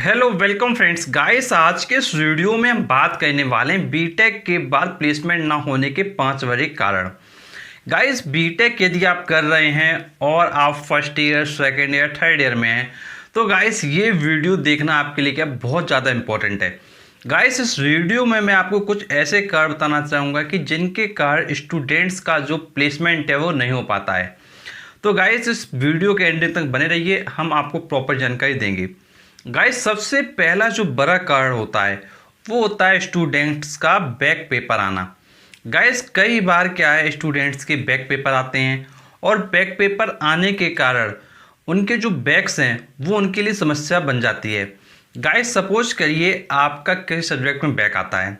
Hello welcome friends guys. आज के इस वीडियो में हम बात करने वाले हैं बीटेक के बाद प्लेसमेंट ना होने के 5 बड़े कारण। गाइस बीटेक यदि आप कर रहे हैं और आप first year second year third year में हैं तो गाइस ये वीडियो देखना आपके लिए क्या बहुत ज़्यादा इंपॉर्टेंट है। गाइस इस वीडियो में मैं आपको कुछ ऐसे कारण बताना चाहूँगा कि जिनके कारण स्टूडेंट्स का जो प्लेसमेंट है वो नहीं हो पाता है। तो गाइस इस वीडियो के एंड तक बने रहिए, हम आपको प्रॉपर जानकारी देंगे। गाइस सबसे पहला जो बड़ा कारण होता है वो होता है स्टूडेंट्स का बैक पेपर आना। गाइस कई बार क्या है, स्टूडेंट्स के बैक पेपर आते हैं और बैक पेपर आने के कारण उनके जो बैक्स हैं वो उनके लिए समस्या बन जाती है। गाइस सपोज करिए आपका किसी सब्जेक्ट में बैक आता है।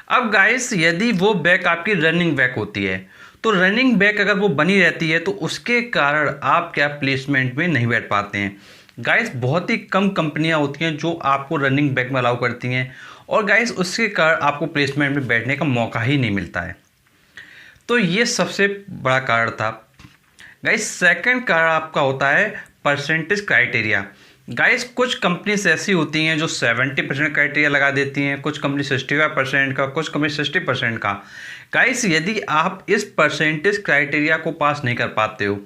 अब गाइस यदि वो बैक आपकी रनिंग बैक होती है तो रनिंग बैक अगर वो बनी रहती है तो उसके कारण आप क्या प्लेसमेंट में नहीं बैठ पाते हैं। गाइस बहुत ही कम कंपनियां होती हैं जो आपको रनिंग बैक में अलाउ करती हैं और गाइस उसके कारण आपको प्लेसमेंट में बैठने का मौका ही नहीं मिलता है। तो ये सबसे बड़ा कारण था। गाइस सेकंड कारण आपका होता है परसेंटेज क्राइटेरिया। गाइस कुछ कंपनीज ऐसी होती हैं जो 70% क्राइटेरिया लगा देती हैं, कुछ कंपनी 65% का, कुछ कंपनी 60% का। गाइस यदि आप इस परसेंटेज क्राइटेरिया को पास नहीं कर पाते हो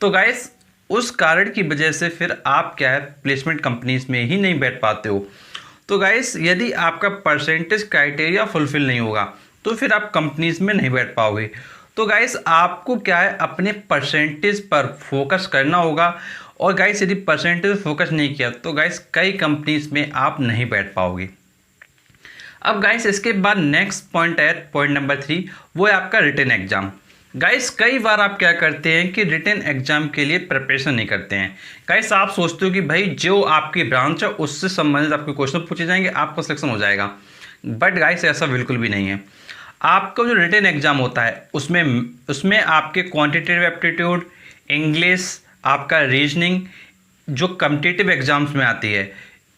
तो गाइस उस कारण की वजह से फिर आप क्या है प्लेसमेंट कंपनीज में ही नहीं बैठ पाते हो। तो गाइस यदि आपका परसेंटेज क्राइटेरिया फुलफिल नहीं होगा तो फिर आप कंपनीज में नहीं बैठ पाओगे। तो गाइस आपको क्या है अपने परसेंटेज पर फोकस करना होगा और गाइस यदि परसेंटेज फोकस नहीं किया तो गाइस कई कंपनीज में आप नहीं बैठ पाओगे। अब गाइस इसके बाद नेक्स्ट पॉइंट है पॉइंट नंबर 3, वो है आपका रिटन एग्जाम। गाइस कई बार आप क्या करते हैं कि रिटन एग्जाम के लिए प्रिपरेशन नहीं करते हैं। गाइस आप सोचते हो कि भाई जो आपकी ब्रांच है उससे संबंधित आपके क्वेश्चन पूछे जाएंगे, आपका सिलेक्शन हो जाएगा। बट गाइस ऐसा बिल्कुल भी नहीं है। आपका जो रिटन एग्जाम होता है उसमें आपके क्वांटिटेटिव एप्टीट्यूड, इंग्लिश, आपका रीजनिंग जो कॉम्पिटिटिव एग्जाम्स में आती है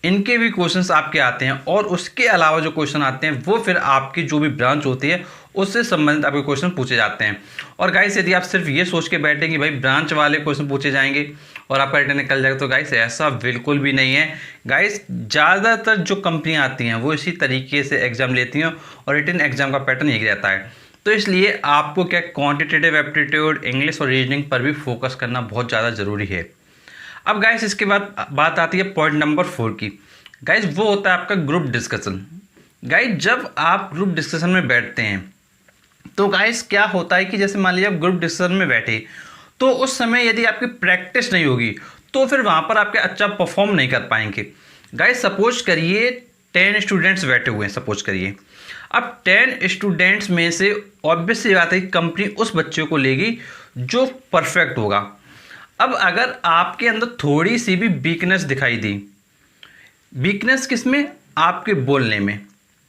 इनके भी क्वेश्चंस आपके आते हैं और उसके अलावा जो क्वेश्चन आते हैं वो फिर आपकी जो भी ब्रांच होती है उससे संबंधित आपके क्वेश्चन पूछे जाते हैं। और गाइस यदि आप सिर्फ ये सोच के बैठे कि भाई ब्रांच वाले क्वेश्चन पूछे जाएंगे और आपका रिटर्न निकल जाएगा तो गाइस ऐसा बिल्कुल भी नहीं है। गाइस ज़्यादातर जो कंपनियां आती हैं वो इसी तरीके से एग्जाम लेती हैं और रिटन एग्जाम का पैटर्न यही रहता है। तो इसलिए आपको क्या क्वान्टिटेटिव एप्टीट्यूड, इंग्लिश और रीजनिंग पर भी फोकस करना बहुत ज़्यादा ज़रूरी है। अब गाइस इसके बाद बात आती है पॉइंट नंबर 4 की। गाइस वो होता है आपका ग्रुप डिस्कशन। गाइस जब आप ग्रुप डिस्कशन में बैठते हैं तो गाइस क्या होता है कि जैसे मान लीजिए आप ग्रुप डिस्कशन में बैठे तो उस समय यदि आपकी प्रैक्टिस नहीं होगी तो फिर वहाँ पर आपके अच्छा परफॉर्म नहीं कर पाएंगे। गाइस सपोज करिए 10 स्टूडेंट्स बैठे हुए हैं, सपोज करिए। अब 10 स्टूडेंट्स में से ऑब्वियस सी बात है कि कंपनी उस बच्चे को लेगी जो परफेक्ट होगा। अब अगर आपके अंदर थोड़ी सी भी वीकनेस दिखाई दी, वीकनेस किसमें, आपके बोलने में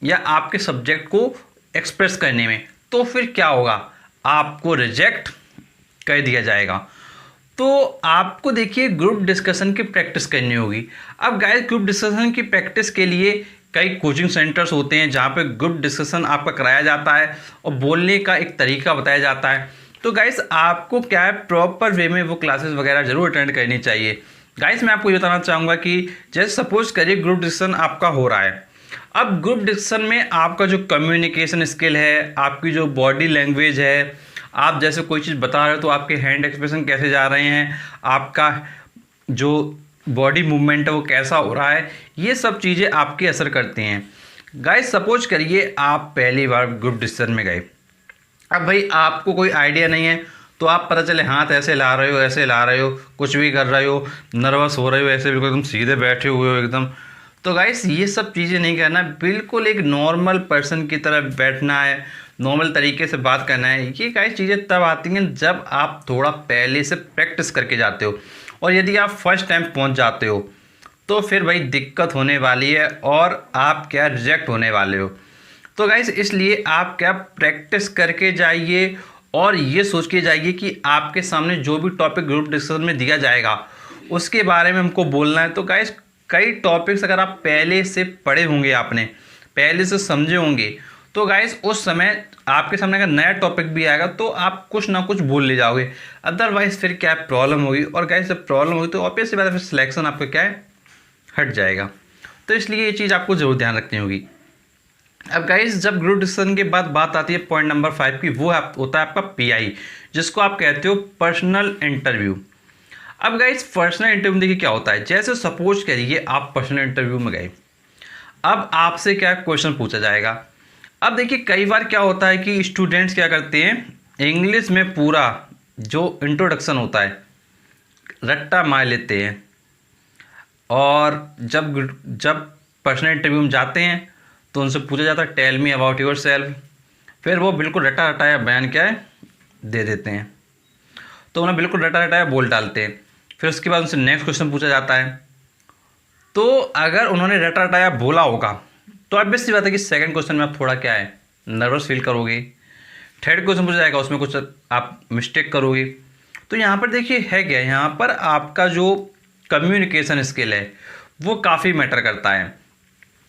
या आपके सब्जेक्ट को एक्सप्रेस करने में, तो फिर क्या होगा, आपको रिजेक्ट कर दिया जाएगा। तो आपको देखिए ग्रुप डिस्कशन की प्रैक्टिस करनी होगी। अब गाइस ग्रुप डिस्कशन की प्रैक्टिस के लिए कई कोचिंग सेंटर्स होते हैं जहाँ पे ग्रुप डिस्कशन आपका कराया जाता है और बोलने का एक तरीका बताया जाता है। तो गाइस आपको क्या है प्रॉपर वे में वो क्लासेस वगैरह जरूर अटेंड करनी चाहिए। गाइस मैं आपको ये बताना चाहूँगा कि जैसे सपोज करिए ग्रुप डिस्कशन आपका हो रहा है। अब ग्रुप डिस्कशन में आपका जो कम्युनिकेशन स्किल है, आपकी जो बॉडी लैंग्वेज है, आप जैसे कोई चीज़ बता रहे हो तो आपके हैंड एक्सप्रेशन कैसे जा रहे हैं, आपका जो बॉडी मूवमेंट है वो कैसा हो रहा है, ये सब चीज़ें आपके असर करती हैं। गाइस सपोज करिए आप पहली बार ग्रुप डिस्कशन में गए। अब भाई आपको कोई आइडिया नहीं है तो आप पता चले हाथ ऐसे ला रहे हो, ऐसे ला रहे हो, कुछ भी कर रहे हो, नर्वस हो रहे हो, ऐसे बिल्कुल एकदम सीधे बैठे हुए हो एकदम। तो गाइस ये सब चीज़ें नहीं करना, बिल्कुल एक नॉर्मल पर्सन की तरह बैठना है, नॉर्मल तरीके से बात करना है। ये गाइस चीज़ें तब आती हैं जब आप थोड़ा पहले से प्रैक्टिस करके जाते हो। और यदि आप फर्स्ट टाइम पहुंच जाते हो तो फिर भाई दिक्कत होने वाली है और आप क्या रिजेक्ट होने वाले हो। तो गाइस इसलिए आप क्या प्रैक्टिस करके जाइए और ये सोच के जाइए कि आपके सामने जो भी टॉपिक ग्रुप डिस्कशन में दिया जाएगा उसके बारे में हमको बोलना है। तो गाइस कई टॉपिक्स अगर आप पहले से पढ़े होंगे, आपने पहले से समझे होंगे, तो गाइस उस समय आपके सामने अगर नया टॉपिक भी आएगा तो आप कुछ ना कुछ बोल ले जाओगे। अदरवाइज फिर क्या प्रॉब्लम होगी। और गाइस जब प्रॉब्लम होगी तो ऑब्वियस सी बात है फिर सिलेक्शन आपका क्या है हट जाएगा। तो इसलिए ये चीज़ आपको ज़रूर ध्यान रखनी होगी। अब गाइस जब ग्रुप डिस्कशन के बाद बात आती है पॉइंट नंबर 5 की, वो होता है आपका पीआई, जिसको आप कहते हो पर्सनल इंटरव्यू। अब गाइस पर्सनल इंटरव्यू देखिए क्या होता है। जैसे सपोज करिए आप पर्सनल इंटरव्यू में गए, अब आपसे क्या क्वेश्चन पूछा जाएगा। अब देखिए कई बार क्या होता है कि स्टूडेंट्स क्या करते हैं, इंग्लिश में पूरा जो इंट्रोडक्शन होता है रट्टा मार लेते हैं, और जब पर्सनल इंटरव्यू में जाते हैं तो उनसे पूछा जाता है tell me about yourself, फिर वो बिल्कुल रटा रटाया बयान क्या है दे देते हैं, तो उन्हें बिल्कुल रटा रटाया बोल डालते हैं। फिर उसके बाद उनसे नेक्स्ट क्वेश्चन पूछा जाता है, तो अगर उन्होंने रटा रटाया बोला होगा तो ऑब्वियस सी बात है कि सेकंड क्वेश्चन में आप थोड़ा क्या है नर्वस फील करोगे, थर्ड क्वेश्चन पूछा जाएगा उसमें कुछ आप मिस्टेक करोगे। तो यहाँ पर देखिए है क्या, यहाँ पर आपका जो कम्युनिकेशन स्किल है वो काफ़ी मैटर करता है,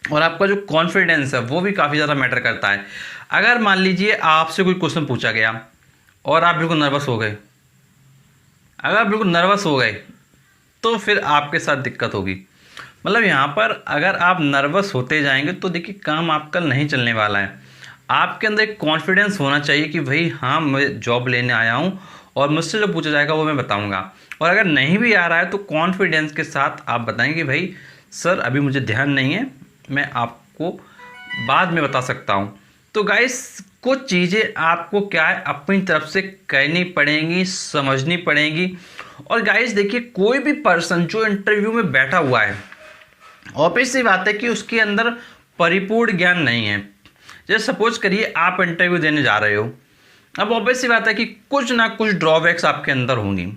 और आपका जो कॉन्फिडेंस है वो भी काफ़ी ज़्यादा मैटर करता है। अगर मान लीजिए आपसे कोई क्वेश्चन पूछा गया और आप बिल्कुल नर्वस हो गए, अगर आप बिल्कुल नर्वस हो गए तो फिर आपके साथ दिक्कत होगी। मतलब यहाँ पर अगर आप नर्वस होते जाएंगे तो देखिए काम आपका नहीं चलने वाला है। आपके अंदर एक कॉन्फिडेंस होना चाहिए कि भाई हाँ मैं जॉब लेने आया हूँ और मुझसे जो पूछा जाएगा वो मैं बताऊँगा। और अगर नहीं भी आ रहा है तो कॉन्फिडेंस के साथ आप बताएंगे भाई सर अभी मुझे ध्यान नहीं है, मैं आपको बाद में बता सकता हूँ। तो गाइस कुछ चीज़ें आपको क्या है अपनी तरफ से करनी पड़ेंगी, समझनी पड़ेंगी। और गाइस देखिए कोई भी पर्सन जो इंटरव्यू में बैठा हुआ है, ऑब्वियस सी बात है कि उसके अंदर परिपूर्ण ज्ञान नहीं है। जैसे सपोज करिए आप इंटरव्यू देने जा रहे हो, अब ऑब्वियस सी बात है कि कुछ ना कुछ ड्रॉबैक्स आपके अंदर होंगी,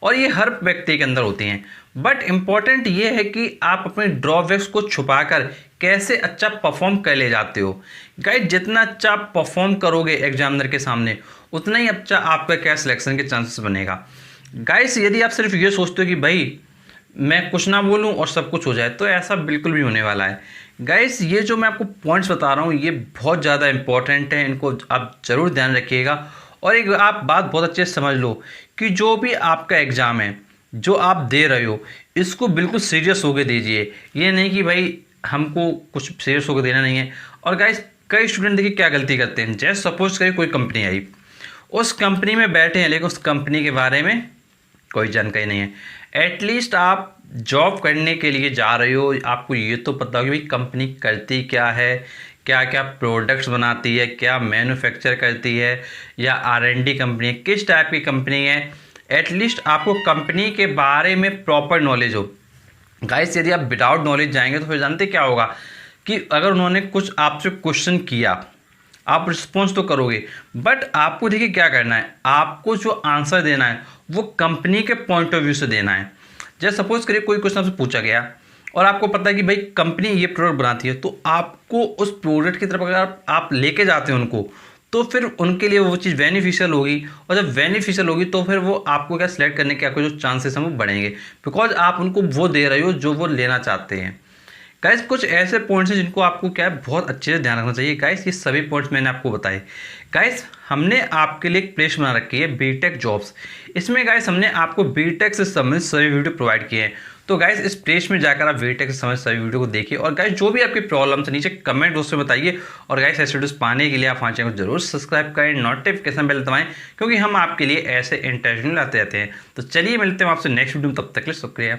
और ये हर व्यक्ति के अंदर होती हैं। बट इम्पॉर्टेंट ये है कि आप अपने ड्रॉबैक्स को छुपाकर कैसे अच्छा परफॉर्म कर ले जाते हो। गाइस जितना अच्छा आप परफॉर्म करोगे एग्जामिनर के सामने उतना ही अच्छा आपका क्या सिलेक्शन के चांसेस बनेगा। गाइस यदि आप सिर्फ ये सोचते हो कि भाई मैं कुछ ना बोलूं और सब कुछ हो जाए, तो ऐसा बिल्कुल भी होने वाला है। गाइस ये जो मैं आपको पॉइंट्स बता रहा हूँ ये बहुत ज़्यादा इंपॉर्टेंट है, इनको आप ज़रूर ध्यान रखिएगा। और एक आप बात बहुत अच्छे से समझ लो कि जो भी आपका एग्ज़ाम है जो आप दे रहे हो इसको बिल्कुल सीरियस होकर दीजिए। ये नहीं कि भाई हमको कुछ सीरियस होकर देना नहीं है। और गाइस कई स्टूडेंट देखिए क्या गलती करते हैं, जैसे सपोज करिए कोई कंपनी आई, उस कंपनी में बैठे हैं लेकिन उस कंपनी के बारे में कोई जानकारी नहीं है। एटलीस्ट आप जॉब करने के लिए जा रहे हो, आपको ये तो पता हो कि भाई कंपनी करती क्या है, क्या क्या प्रोडक्ट्स बनाती है, क्या मैन्युफैक्चर करती है, या R&D कंपनी है, किस टाइप की कंपनी है। एटलीस्ट आपको कंपनी के बारे में प्रॉपर नॉलेज हो। गाइस यदि आप विदाउट नॉलेज जाएंगे तो फिर जानते क्या होगा कि अगर उन्होंने कुछ आपसे क्वेश्चन किया आप रिस्पॉन्स तो करोगे, बट आपको देखिए क्या करना है, आपको जो आंसर देना है वो कंपनी के पॉइंट ऑफ व्यू से देना है। जैसे सपोज करिए कोई क्वेश्चन आपसे पूछा गया और आपको पता है कि भाई कंपनी ये प्रोडक्ट बनाती है, तो आपको उस प्रोडक्ट की तरफ अगर आप लेके जाते हैं उनको, तो फिर उनके लिए वो चीज़ बेनिफिशियल होगी। और जब बेनिफिशियल होगी तो फिर वो आपको क्या सिलेक्ट करने के आपको जो चांसेस हैं वो बढ़ेंगे, बिकॉज आप उनको वो दे रहे हो जो वो लेना चाहते हैं। गाइस कुछ ऐसे पॉइंट्स हैं जिनको आपको क्या है बहुत अच्छे से ध्यान रखना चाहिए। गाइस ये सभी पॉइंट्स मैंने आपको बताए। गाइस हमने आपके लिए एक प्लेलिस्ट बना रखी है बीटेक जॉब्स, इसमें गाइस हमने आपको बीटेक से संबंधित सभी वीडियो प्रोवाइड किए हैं। तो गाइस इस प्लेलिस्ट में जाकर आप बीटेक से संबंधित सभी वीडियो को देखिए, और गाइस जो भी आपकी प्रॉब्लम्स है नीचे कमेंट बॉक्स में बताइए। और गाइस ऐसे वीडियोस पाने के लिए आप हमारे चैनल को जरूर सब्सक्राइब करें, नोटिफिकेशन बेल दबाएं, क्योंकि हम आपके लिए ऐसे इंटरेस्टिंग लाते रहते हैं। तो चलिए मिलते हैं आपसे नेक्स्ट वीडियो में, तब तक के लिए शुक्रिया।